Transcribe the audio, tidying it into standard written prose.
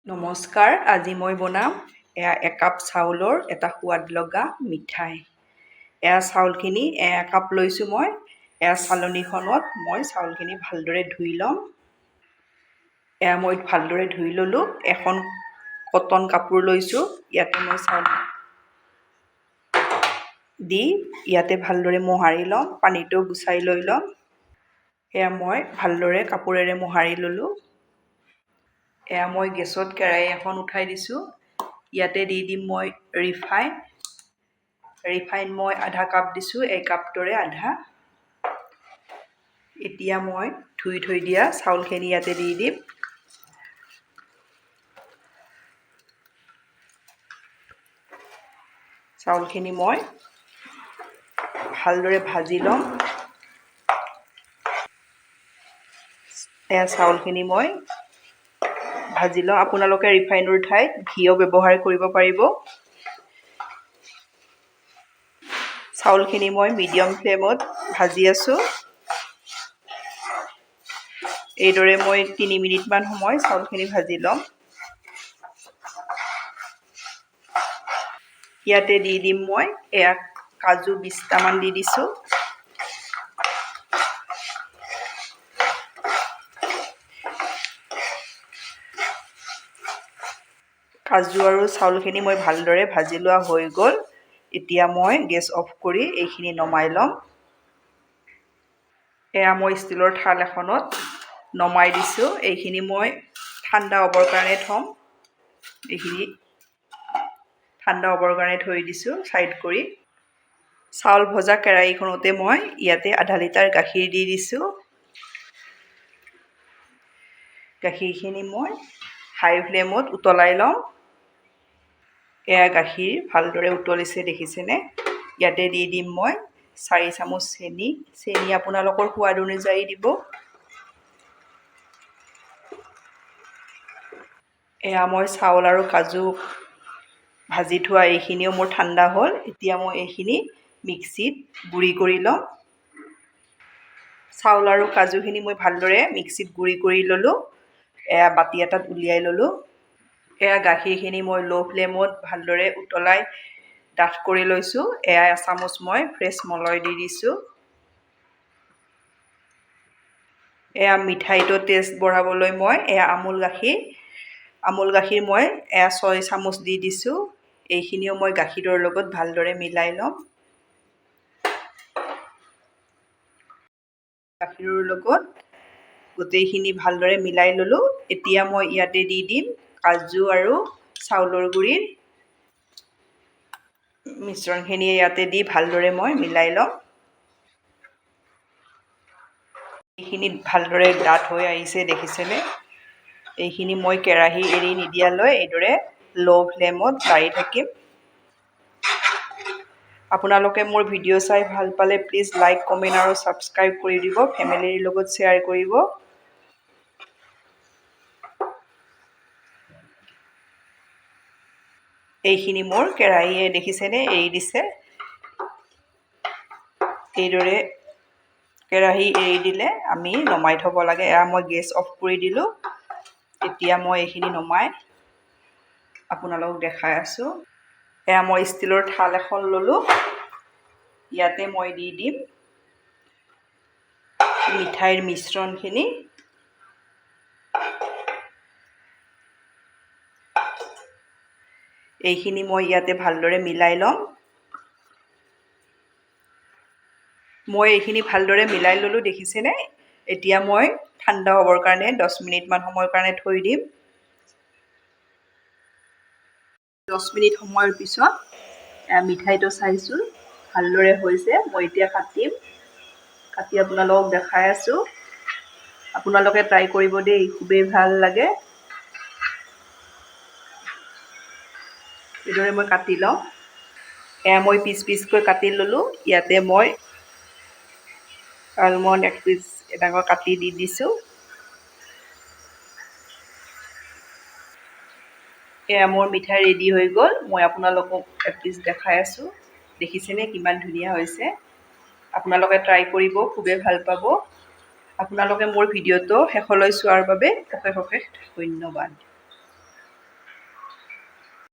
নমস্কাৰ, আজি মই বনাম একাপ চাউলৰ এটা সোৱাদ লগা মিঠাই। চাউলখিনি একাপ লৈছোঁ মই। চালনীখনত মই চাউলখিনি ভালদৰে ধুই ল'ম। মই ভালদৰে ধুই ল'লোঁ। এখন কটন কাপোৰ লৈছোঁ। ইয়াতে মই চাউল দি ইয়াতে ভালদৰে মোহাৰি ল'ম। পানীটো গুচাই লৈ ল'ম। মই ভালদৰে কাপোৰেৰে মোহাৰি ল'লোঁ। মই গেছত কেৰাহী এখন উঠাই দিছোঁ। ইয়াতে দি দিম মই ৰিফাইন। মই আধা কাপ দিছোঁ, এই কাপটোৰে আধা। এতিয়া মই ধুই থৈ দিয়া চাউলখিনি ইয়াতে দি দিম। চাউলখিনি মই ভালদৰে ভাজি ল'ম। চাউলখিনি মই ভাজি লওঁ। আপোনালোকে ৰিফাইনৰ ঠাইত ঘিও ব্যৱহাৰ কৰিব পাৰিব। চাউলখিনি মই মিডিয়াম ফ্লেমত ভাজি আছোঁ। এইদৰে মই 3 মিনিটমান সময় চাউলখিনি ভাজি ল'ম। ইয়াতে দি দিম মই কাজু 20টামান দি দিছোঁ। কাজু আৰু চাউলখিনি মই ভালদৰে ভাজি লোৱা হৈ গ'ল। এতিয়া মই গেছ অফ কৰি এইখিনি নমাই ল'ম। মই ষ্টীলৰ থাল এখনত নমাই দিছোঁ। এইখিনি মই ঠাণ্ডা হ'বৰ কাৰণে থ'ম। এইখিনি ঠাণ্ডা হ'বৰ কাৰণে থৈ দিছোঁ ছাইড কৰি। চাউল ভজা কেৰাহীখনতে মই ইয়াতে আধা লিটাৰ গাখীৰ দি দিছোঁ। গাখীৰখিনি মই হাই ফ্লেমত উতলাই ল'ম। গাখীৰ ভালদৰে উতলিছে দেখিছেনে? ইয়াতে দি দিম মই 4 চামুচ চেনি। চেনি আপোনালোকৰ সোৱাদ অনুযায়ী দিব। মই চাউল আৰু কাজু ভাজি থোৱা এইখিনিও মোৰ ঠাণ্ডা হ'ল। এতিয়া মই এইখিনি মিক্সিত গুড়ি কৰি ল'ম। চাউল আৰু কাজুখিনি মই ভালদৰে মিক্সিত গুড়ি কৰি ল'লোঁ। বাতি এটাত উলিয়াই ল'লোঁ। গাখীৰখিনি মই ল' ফ্লেমত ভালদৰে উতলাই ডাঠ কৰি লৈছোঁ। এচামুচ মই ফ্ৰেছ মলয় দি দিছোঁ। মিঠাইটো টেষ্ট বঢ়াবলৈ মই আমুল গাখীৰ মই 6 চামুচ দি দিছোঁ। এইখিনিও মই গাখীৰৰ লগত ভালদৰে মিলাই ল'ম। গাখীৰৰ লগত গোটেইখিনি ভালদৰে মিলাই ল'লোঁ। এতিয়া মই ইয়াতে দি দিম কাজু আৰু চাউলৰ গুড়িৰ মিশ্ৰণখিনি ইয়াতে দি ভালদৰে মই মিলাই ল'ম। এইখিনি ভালদৰে ডাঠ হৈ আহিছে দেখিছেনে? এইখিনি মই কেৰাহী এৰি নিদিয়ালৈ এইদৰে ল' ফ্লেমত লাৰি থাকিম। আপোনালোকে মোৰ ভিডিঅ' চাই ভাল পালে প্লিজ লাইক, কমেণ্ট আৰু ছাবস্ক্ৰাইব কৰি দিব। ফেমিলিৰ লগত শ্বেয়াৰ কৰিব। এইখিনি মোৰ কেৰাহীয়ে দেখিছেনে এৰি দিছে। এইদৰে কেৰাহী এৰি দিলে আমি নমাই থ'ব লাগে। মই গেছ অফ কৰি দিলোঁ। এতিয়া মই এইখিনি নমাই আপোনালোকক দেখাই আছোঁ। মই ষ্টীলৰ থাল এখন ল'লোঁ। ইয়াতে মই দি দিম মিঠাইৰ মিশ্ৰণখিনি। এইখিনি মই ইয়াতে ভালদৰে মিলাই ল'ম। মই এইখিনি ভালদৰে মিলাই ল'লোঁ দেখিছেনে? এতিয়া মই ঠাণ্ডা হ'বৰ কাৰণে 10 মিনিটমান সময়ৰ কাৰণে থৈ দিম। 10 মিনিট সময়ৰ পিছত মিঠাইটো চাইছোঁ ভালদৰে হৈছে। মই এতিয়া কাটি আপোনালোকক দেখাই আছোঁ। আপোনালোকে ট্ৰাই কৰিব দেই, খুবেই ভাল লাগে। এইদৰে মই কাটি লওঁ। মই পিচকৈ কাটি ল'লোঁ। ইয়াতে মই আলমণ্ড 1 পিচ এনেকৈ কাটি দি দিছোঁ। মোৰ মিঠাই ৰেডি হৈ গ'ল। মই আপোনালোকক এপিচ দেখাই আছোঁ। দেখিছেনে কিমান ধুনীয়া হৈছে? আপোনালোকে ট্ৰাই কৰিব, খুবেই ভাল পাব। আপোনালোকে মোৰ ভিডিঅ'টো শেষলৈ চোৱাৰ বাবে অশেষ ধন্যবাদ।